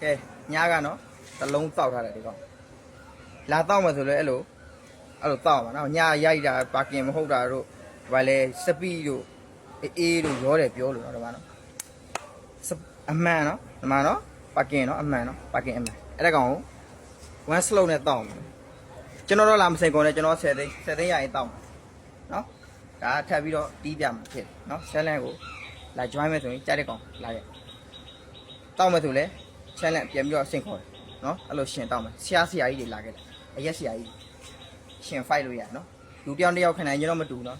ကဲညာကနော်တစ်လုံးတောက်ထားတယ်ဒီကောင်လာတောက်မှဆိုလဲအဲ့လိုတောက်ပါနော်ညာရိုက်တာပါကင်မဟုတ်တာတို့ဘာလဲစပီတို့အေးတို့ရောတယ်ပြောလို့နော်ဒီမှာနော်အမှန်နော်ဒီမှာနော်ပါကင်နော်အမှန်နော်ပါကင်အမှန်အဲ့ဒါကောင်ကို1 slow နဲ့တောက်မှာကျွန်တော်တော့လာမစိန်ကုန်နဲ့ကျွန်တော်10သိန်းရရင်တောက်မှာနော်ဒါထပ်ပြီးတော့တီးပြမှာဖြစ်နော် challenge ကိုလာ join မယ်ဆိုရင်ကြားတဲ့ကောင်လာရဲ့တောက်မယ်ဆိုလဲ challenge ပြန်ပြီးတော့ဆင့်ခေါ်တယ်နော်အဲ့လိုရှင်တောက်မယ်ဆရာကြီးတွေလာခဲ့တယ်အရက်ဆရာကြီးရှင် fight လို့ရနော်လူတယောက်ခဏရင်တော့မတူနော်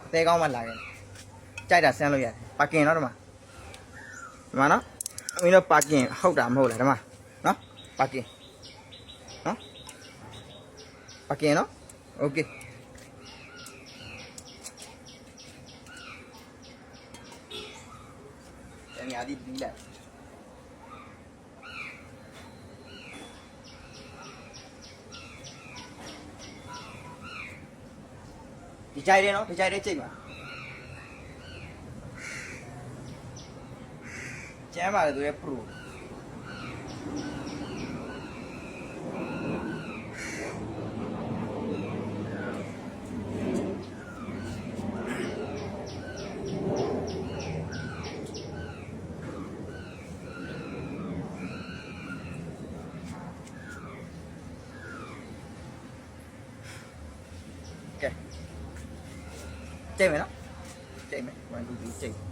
အသေးကောင်းမှလာခဲ့ကြိုက်တာဆန်းလို့ရတယ်ပါကင်နော်ဒီမှာနော်အင်းတော့ပါကင်ဟုတ်တာမဟုတ်လားဒီမှာနော်ပါကင်နော်ပါကင်နော်โอเคတနည်းအားဖြင့်ပြီးလိုက်ဒီကြိုက်တယ်နော်ဒီကြိုက်တဲ့ချိန်ပါကျမ်းပါတယ်သူရဲ့ pro ကဲကြိတ်မယ်နော်ကြိတ်မယ်1 2 3ကြိတ်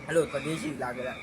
အဲ့လိုတတိရှိလာကြတယ်